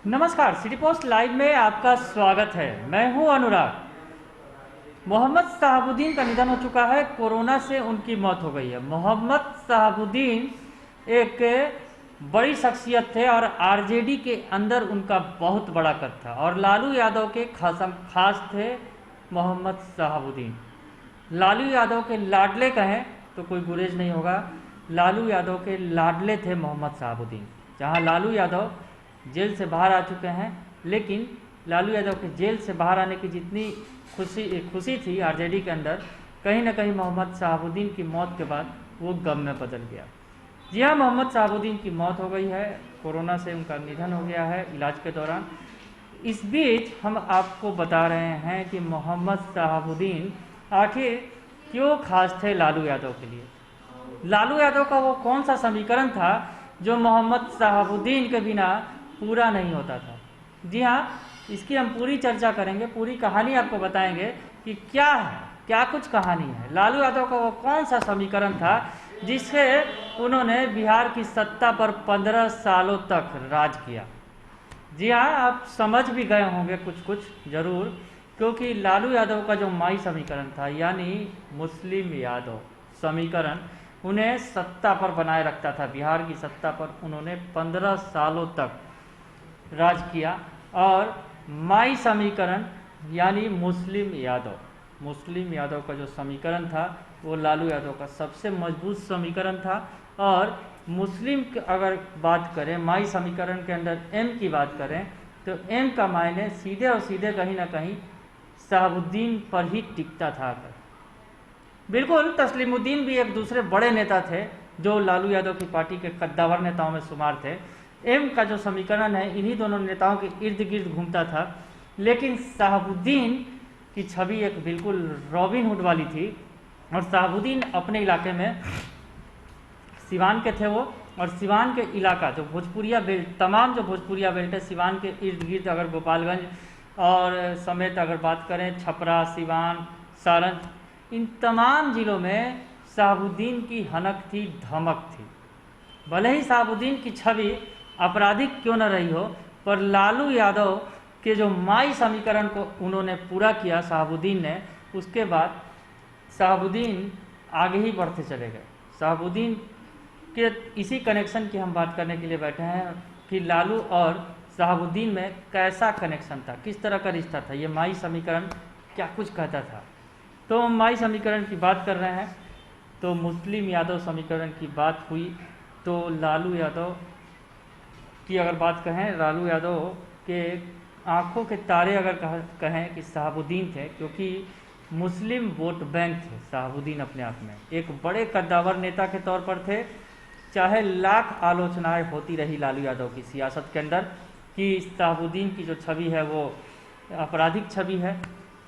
नमस्कार, city post live में आपका स्वागत है। मैं हूं अनुराग। मोहम्मद शहाबुद्दीन का निधन हो चुका है। कोरोना से उनकी मौत हो गई है। मोहम्मद शहाबुद्दीन एक बड़ी शख्सियत थे और आरजेडी के अंदर उनका बहुत बड़ा कद था और लालू यादव के खास थे मोहम्मद शहाबुद्दीन। लालू यादव के लाडले कहें तो कोई गुरेज नहीं होगा। लालू यादव के लाडले थे मोहम्मद शहाबुद्दीन। जहां लालू यादव जेल से बाहर आ चुके हैं, लेकिन लालू यादव के जेल से बाहर आने की जितनी खुशी थी आरजेडी के अंदर, कहीं ना कहीं मोहम्मद शहाबुद्दीन की मौत के बाद वो गम में बदल गया। जी हाँ, मोहम्मद शहाबुद्दीन की मौत हो गई है। कोरोना से उनका निधन हो गया है इलाज के दौरान। इस बीच हम आपको बता रहे हैं कि मोहम्मद शहाबुद्दीन आखिर क्यों खास थे लालू यादव के लिए। लालू यादव का वो कौन सा समीकरण था जो मोहम्मद शहाबुद्दीन के बिना पूरा नहीं होता था। जी हाँ, इसकी हम पूरी चर्चा करेंगे, पूरी कहानी आपको बताएंगे कि क्या कुछ कहानी है। लालू यादव का वो कौन सा समीकरण था जिससे उन्होंने बिहार की सत्ता पर 15 सालों तक राज किया। जी हाँ, आप समझ भी गए होंगे कुछ जरूर, क्योंकि लालू यादव का जो माई समीकरण था यानी मुस्लिम यादव समीकरण उन्हें सत्ता पर बनाए रखता था। बिहार की सत्ता पर उन्होंने 15 सालों तक राज किया और माई समीकरण यानी मुस्लिम यादव का जो समीकरण था वो लालू यादव का सबसे मजबूत समीकरण था। और मुस्लिम अगर बात करें, माई समीकरण के अंदर एम की बात करें तो एम का मायने सीधे और सीधे कहीं ना कहीं शहाबुद्दीन पर ही टिकता था। बिल्कुल, तस्लीमुद्दीन भी एक दूसरे बड़े नेता थे जो लालू यादव की पार्टी के कद्दावर नेताओं में शुमार थे। एम का जो समीकरण है इन्हीं दोनों नेताओं के इर्द गिर्द घूमता था, लेकिन शहाबुद्दीन की छवि एक बिल्कुल रॉबिन हुड वाली थी। और शहाबुद्दीन अपने इलाके में सिवान के थे वो, और सिवान के इलाका जो भोजपुरिया बेल्ट, तमाम जो भोजपुरिया बेल्ट है सिवान के इर्द गिर्द, अगर गोपालगंज और समेत अगर बात करें छपरा, सिवान, सारण, इन तमाम जिलों में शहाबुद्दीन की हनक थी, धमक थी। भले ही शहाबुद्दीन की छवि आपराधिक क्यों न रही हो, पर लालू यादव के जो माई समीकरण को उन्होंने पूरा किया शहाबुद्दीन ने, उसके बाद शहाबुद्दीन आगे ही बढ़ते चले गए। शहाबुद्दीन के इसी कनेक्शन की हम बात करने के लिए बैठे हैं कि लालू और शहाबुद्दीन में कैसा कनेक्शन था, किस तरह का रिश्ता था, ये माई समीकरण क्या कुछ कहता था। तो हम माई समीकरण की बात कर रहे हैं तो मुस्लिम यादव समीकरण की बात हुई तो लालू यादव की अगर बात कहें, लालू यादव के आंखों के तारे अगर कहें कि शहाबुद्दीन थे, क्योंकि मुस्लिम वोट बैंक थे शहाबुद्दीन अपने आप में। एक बड़े कद्दावर नेता के तौर पर थे। चाहे लाख आलोचनाएं होती रही लालू यादव की सियासत के अंदर कि शहाबुद्दीन की जो छवि है वो आपराधिक छवि है,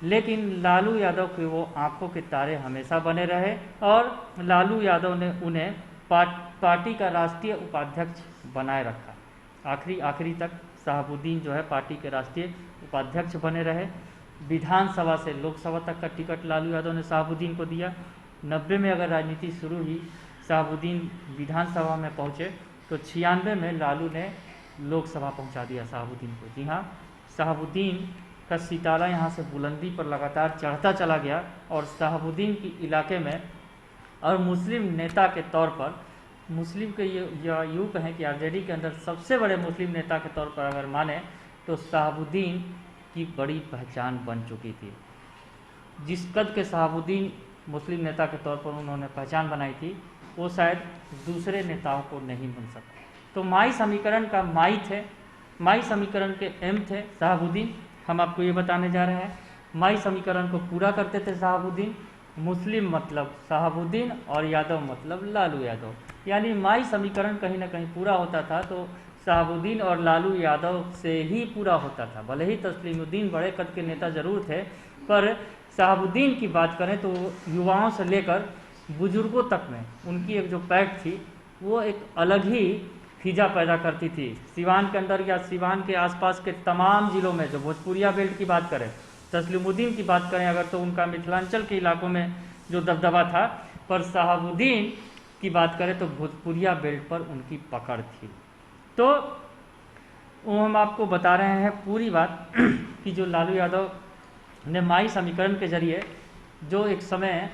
लेकिन लालू यादव के वो आंखों के तारे हमेशा बने रहे और लालू यादव ने उन्हें पार्टी का राष्ट्रीय उपाध्यक्ष बनाए रखा। आखिरी तक शहाबुद्दीन जो है पार्टी के राष्ट्रीय उपाध्यक्ष बने रहे। विधानसभा से लोकसभा तक का टिकट लालू यादव ने शहाबुद्दीन को दिया। 90 में अगर राजनीति शुरू हुई, शहाबुद्दीन विधानसभा में पहुंचे तो 96 में लालू ने लोकसभा पहुंचा दिया शहाबुद्दीन को। जी हाँ, शहाबुद्दीन का सितारा यहाँ से बुलंदी पर लगातार चढ़ता चला गया और शहाबुद्दीन की इलाके में और मुस्लिम नेता के तौर पर, मुस्लिम के यूँ कहें कि आरजेडी के अंदर सबसे बड़े मुस्लिम नेता के तौर पर अगर माने तो शहाबुद्दीन की बड़ी पहचान बन चुकी थी। जिस कद के शहाबुद्दीन मुस्लिम नेता के तौर पर उन्होंने पहचान बनाई थी वो शायद दूसरे नेताओं को नहीं बन सका। तो माई समीकरण का माई थे, माई समीकरण के एम थे शहाबुद्दीन। हम आपको ये बताने जा रहे हैं, माई समीकरण को पूरा करते थे शहाबुद्दीन। मुस्लिम मतलब शहाबुद्दीन और यादव मतलब लालू यादव, यानी माई समीकरण कहीं ना कहीं पूरा होता था तो शहाबुद्दीन और लालू यादव से ही पूरा होता था। भले ही तस्लीमुद्दीन बड़े कद के नेता जरूर थे, पर शहाबुद्दीन की बात करें तो युवाओं से लेकर बुजुर्गों तक में उनकी एक जो पैठ थी वो एक अलग ही फिजा पैदा करती थी। सिवान के अंदर या सिवान के आसपास के तमाम जिलों में, जो भोजपुरिया बेल्ट की बात करें, तस्लीमुद्दीन की बात करें अगर, तो उनका मिथिलांचल के इलाकों में जो दबदबा था, पर शहाबुद्दीन की बात करें तो भोजपुरिया बेल्ट पर उनकी पकड़ थी। तो वो हम आपको बता रहे हैं पूरी बात कि जो लालू यादव ने माई समीकरण के जरिए जो एक समय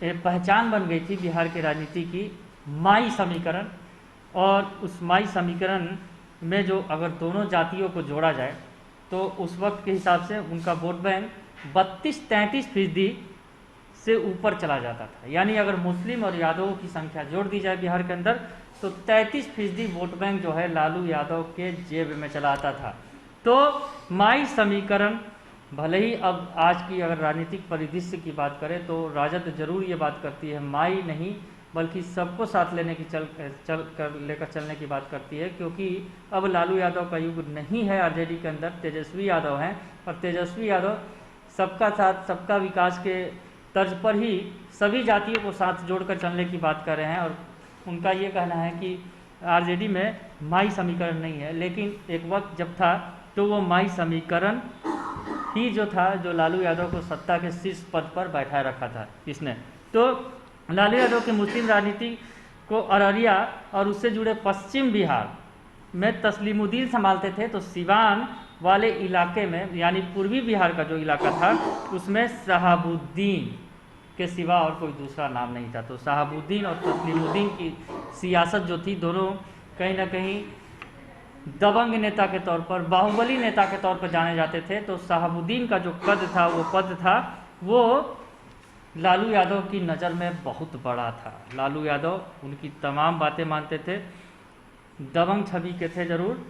पहचान बन गई थी बिहार की राजनीति की, माई समीकरण, और उस माई समीकरण में जो अगर दोनों जातियों को जोड़ा जाए तो उस वक्त के हिसाब से उनका वोट बैंक 32-33% से ऊपर चला जाता था। यानी अगर मुस्लिम और यादवों की संख्या जोड़ दी जाए बिहार के अंदर तो 33% वोट बैंक जो है लालू यादव के जेब में चला आता था। तो माई समीकरण भले ही अब आज की अगर राजनीतिक परिदृश्य की बात करें तो राजद जरूर ये बात करती है, माई नहीं बल्कि सबको साथ लेने की लेकर चलने की बात करती है, क्योंकि अब लालू यादव का युग नहीं है। आरजेडी के अंदर तेजस्वी यादव हैं और तेजस्वी यादव सबका साथ सबका विकास के तर्ज पर ही सभी जातियों को साथ जोड़कर चलने की बात कर रहे हैं। और उनका ये कहना है कि आरजेडी में माई समीकरण नहीं है, लेकिन एक वक्त जब था तो वो माई समीकरण ही जो था जो लालू यादव को सत्ता के शीर्ष पद पर बैठाए रखा था इसने। तो लालू यादव की मुस्लिम राजनीति को अररिया और उससे जुड़े पश्चिम बिहार में तस्लीमुद्दीन संभालते थे। तो सिवान वाले इलाके में यानी पूर्वी बिहार का जो इलाका था उसमें शहाबुद्दीन के सिवा और कोई दूसरा नाम नहीं था। तो शहाबुद्दीन और तस्लीमुद्दीन की सियासत जो थी दोनों कहीं ना कहीं दबंग नेता के तौर पर, बाहुबली नेता के तौर पर जाने जाते थे। तो शहाबुद्दीन का जो कद था, वो पद था, वो लालू यादव की नज़र में बहुत बड़ा था। लालू यादव उनकी तमाम बातें मानते थे, दबंग छवि के थे जरूर।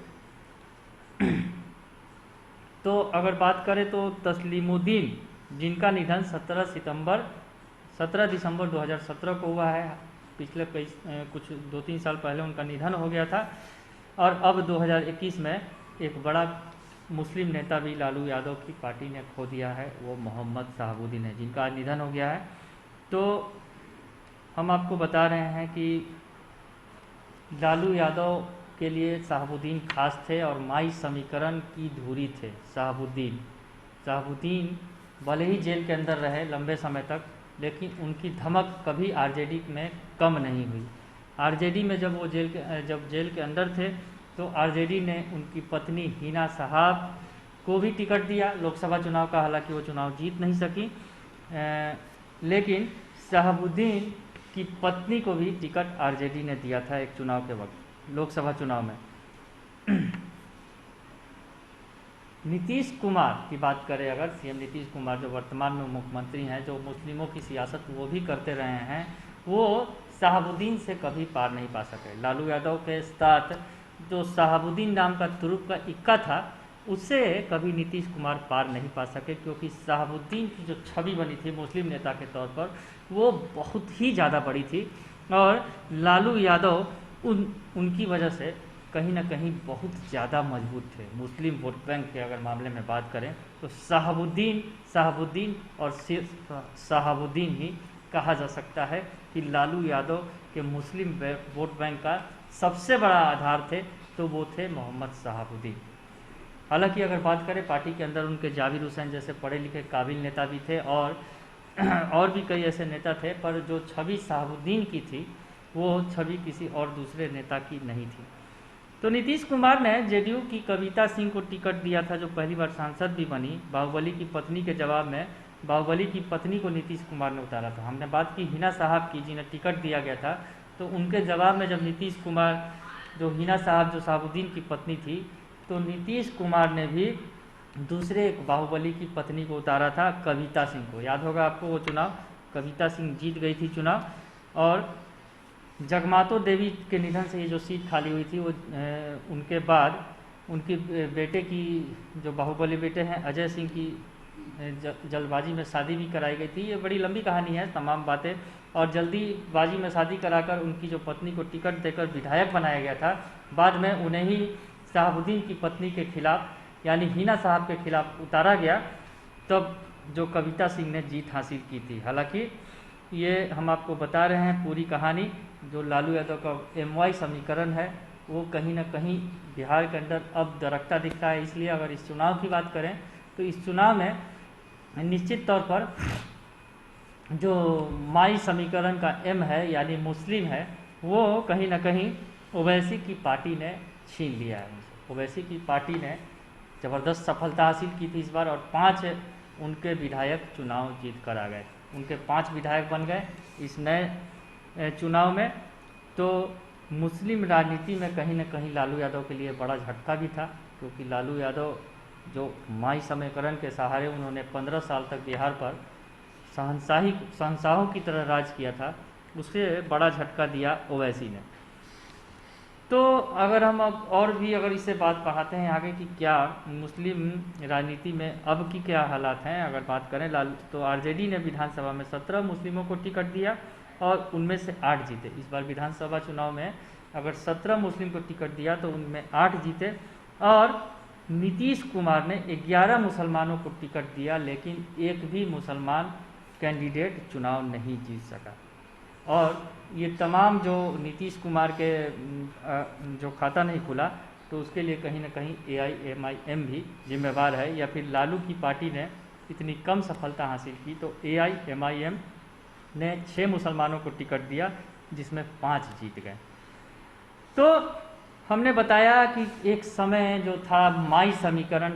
तो अगर बात करें तो तस्लीमुद्दीन जिनका निधन 17 दिसंबर 2017 को हुआ है, पिछले कुछ 2-3 साल पहले उनका निधन हो गया था। और अब 2021 में एक बड़ा मुस्लिम नेता भी लालू यादव की पार्टी ने खो दिया है, वो मोहम्मद शहाबुद्दीन है जिनका आज निधन हो गया है। तो हम आपको बता रहे हैं कि लालू यादव के लिए शहाबुद्दीन खास थे और माई समीकरण की धुरी थे शहाबुद्दीन भले ही जेल के अंदर रहे लंबे समय तक, लेकिन उनकी धमक कभी आरजेडी में कम नहीं हुई। आरजेडी में जब वो जेल के अंदर थे तो आरजेडी ने उनकी पत्नी हिना साहब को भी टिकट दिया लोकसभा चुनाव का, हालांकि वो चुनाव जीत नहीं सकी, लेकिन शहाबुद्दीन की पत्नी को भी टिकट आरजेडी ने दिया था एक चुनाव के वक्त, लोकसभा चुनाव में। नीतीश कुमार की बात करें अगर, सीएम नीतीश कुमार जो वर्तमान में मुख्यमंत्री हैं, जो मुस्लिमों की सियासत वो भी करते रहे हैं, वो शहाबुद्दीन से कभी पार नहीं पा सके। लालू यादव के साथ जो शहाबुद्दीन नाम का तुरुप का इक्का था उससे कभी नीतीश कुमार पार नहीं पा सके, क्योंकि शहाबुद्दीन की जो छवि बनी थी मुस्लिम नेता के तौर पर वो बहुत ही ज़्यादा बड़ी थी। और लालू यादव उनकी वजह से कहीं ना कहीं बहुत ज़्यादा मजबूत थे मुस्लिम वोट बैंक के अगर मामले में बात करें तो शहाबुद्दीन और सिर्फ शहाबुद्दीन ही कहा जा सकता है कि लालू यादव के मुस्लिम वोट बैंक का सबसे बड़ा आधार थे, तो वो थे मोहम्मद शहाबुद्दीन। हालांकि अगर बात करें पार्टी के अंदर उनके जाबिर हुसैन जैसे पढ़े लिखे काबिल नेता भी थे और भी कई ऐसे नेता थे, पर जो छवि शहाबुद्दीन की थी वो छवि किसी और दूसरे नेता की नहीं थी। तो नीतीश कुमार ने जेडीयू की कविता सिंह को टिकट दिया था, जो पहली बार सांसद भी बनी। बाहुबली की पत्नी के जवाब में बाहुबली की पत्नी को नीतीश कुमार ने उतारा था। हमने बात की हिना साहब की, जिन्हें टिकट दिया गया था, तो उनके जवाब में जब नीतीश कुमार, जो हिना साहब जो शहाबुद्दीन की पत्नी थी, तो नीतीश कुमार ने भी दूसरे एक बाहुबली की पत्नी को उतारा था, कविता सिंह को। याद होगा आपको वो चुनाव, कविता सिंह जीत गई थी चुनाव। और जगमातो देवी के निधन से ये जो सीट खाली हुई थी वो उनके बाद उनकी बेटे की, जो बाहुबली बेटे हैं अजय सिंह की, जल्दबाजी में शादी भी कराई गई थी। ये बड़ी लंबी कहानी है तमाम बातें। और जल्दीबाजी में शादी कराकर उनकी जो पत्नी को टिकट देकर विधायक बनाया गया था, बाद में उन्हें ही शहाबुद्दीन की पत्नी के खिलाफ यानी हिना साहब के खिलाफ उतारा गया, तब जो कविता सिंह ने जीत हासिल की थी। हालांकि ये हम आपको बता रहे हैं पूरी कहानी। जो लालू यादव का MY समीकरण है वो कहीं ना कहीं बिहार के अंदर अब दरकता दिखता है। इसलिए अगर इस चुनाव की बात करें तो इस चुनाव में निश्चित तौर पर जो माई समीकरण का M है यानी मुस्लिम है, वो कहीं ना कहीं ओवैसी की पार्टी ने छीन लिया है। ओवैसी की पार्टी ने ज़बरदस्त सफलता हासिल की थी इस बार, और 5 उनके विधायक चुनाव जीत कर आ गए। उनके 5 विधायक बन गए इस नए चुनाव में। तो मुस्लिम राजनीति में कहीं ना कहीं लालू यादव के लिए बड़ा झटका भी था, क्योंकि लालू यादव जो माई समीकरण के सहारे उन्होंने 15 साल तक बिहार पर शहंशाहों की तरह राज किया था, उससे बड़ा झटका दिया ओवैसी ने। तो अगर हम अब और भी अगर इससे बात बढ़ाते हैं आगे कि क्या मुस्लिम राजनीति में अब की क्या हालात हैं, अगर बात करें तो आरजेडी ने विधानसभा में 17 मुस्लिमों को टिकट दिया और उनमें से 8 जीते। इस बार विधानसभा चुनाव में अगर 17 मुस्लिम को टिकट दिया तो उनमें 8 जीते, और नीतीश कुमार ने 11 मुसलमानों को टिकट दिया, लेकिन एक भी मुसलमान कैंडिडेट चुनाव नहीं जीत सका। और ये तमाम जो नीतीश कुमार के जो खाता नहीं खुला, तो उसके लिए कहीं ना कहीं AIMIM भी जिम्मेवार है, या फिर लालू की पार्टी ने इतनी कम सफलता हासिल की। तो AIMIM ने 6 मुसलमानों को टिकट दिया, जिसमें 5 जीत गए। तो हमने बताया कि एक समय जो था माई समीकरण